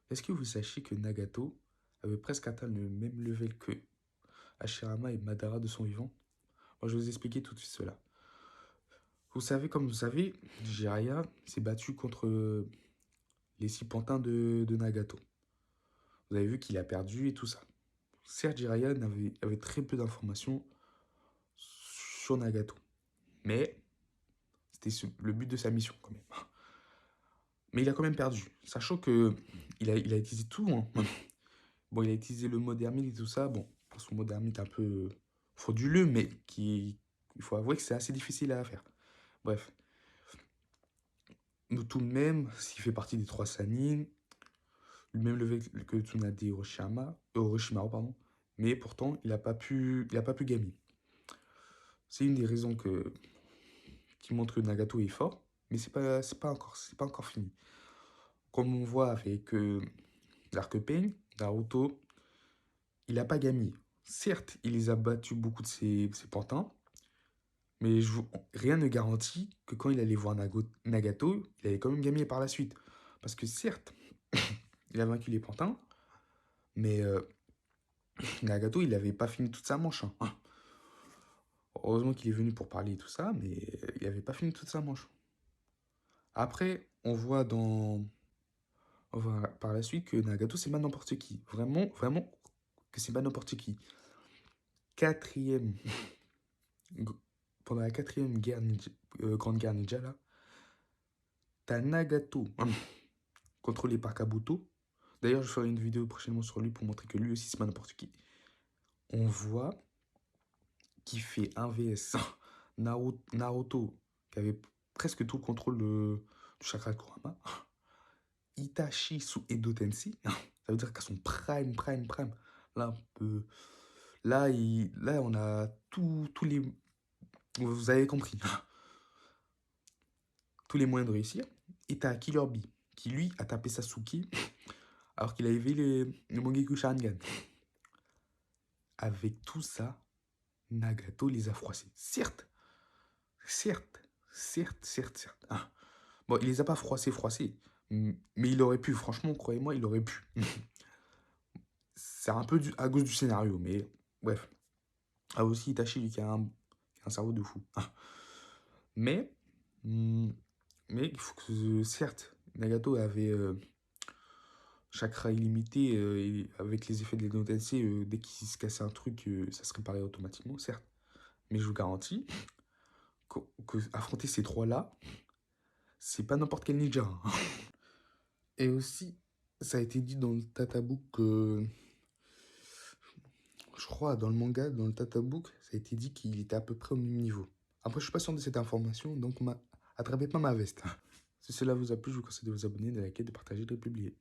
Est-ce que vous sachiez que Nagato avait presque atteint le même level que Hashirama et Madara de son vivant? Moi, je vais vous expliquer tout de suite cela. Comme vous savez, Jiraiya s'est battu contre les six pantins de Nagato. Vous avez vu qu'il a perdu et tout ça. Certes, Jiraiya avait très peu d'informations sur Nagato, mais c'était le but de sa mission quand même. Mais il a quand même perdu, sachant que il a utilisé tout, hein. Bon, il a utilisé le mode ermite et tout ça. Bon, pour son mode ermite un peu frauduleux, mais il faut avouer que c'est assez difficile à faire. Bref, nous tout de même, s'il fait partie des trois Sannin, le même level que Tsunade et Orochimaru, pardon, mais pourtant, il a pas pu gagner. C'est une des raisons qui montre que Nagato est fort, mais c'est pas encore fini. Comme on voit avec l'arc Pain, Naruto, il n'a pas gagné. Certes, il les a battus beaucoup de ses pantins, mais rien ne garantit que quand il allait voir Nagato, il allait quand même gagner par la suite. Parce que certes, il a vaincu les pantins, mais Nagato, il n'avait pas fini toute sa manche, hein. Heureusement qu'il est venu pour parler et tout ça, mais il n'avait pas fini toute sa manche. Après, on voit par la suite que Nagato, c'est pas n'importe qui. Vraiment, vraiment, que c'est pas n'importe qui. Quatrième, pendant la quatrième grande guerre ninja, là, t'as Nagato contrôlé par Kabuto. D'ailleurs, je ferai une vidéo prochainement sur lui pour montrer que lui aussi, c'est pas n'importe qui. On voit qu'il fait un vs Naruto, qui avait presque tout le contrôle du chakra de Kurama. Itachi sous Edo Tensei. Ça veut dire qu'à son prime. Là, là on a tous les... Vous avez compris. Tous les moyens de réussir. Et t'as Killer Bee, qui lui a tapé Sasuke alors qu'il a éveillé le Mangekyou Sharingan. Avec tout ça, Nagato les a froissés. Certes, certes. Ah. Bon, il les a pas froissés. Mais il aurait pu, franchement, croyez-moi, il aurait pu. C'est un peu à cause du scénario, mais bref. Ah, aussi Itachi, lui, qui a un cerveau de fou. Ah. Mais, hum, mais il faut que, certes, Nagato avait chakra illimité et avec les effets de l'Edo Tensei, dès qu'il se cassait un truc, ça se réparait automatiquement, certes. Mais je vous garantis que affronter ces trois-là, c'est pas n'importe quel ninja, hein. Et aussi, ça a été dit dans le Tatabook, je crois, dans le manga, dans le Tatabook, ça a été dit qu'il était à peu près au même niveau. Après, je suis pas sûr de cette information, donc attrapez pas ma veste. Si cela vous a plu, je vous conseille de vous abonner, de liker, de partager, de publier.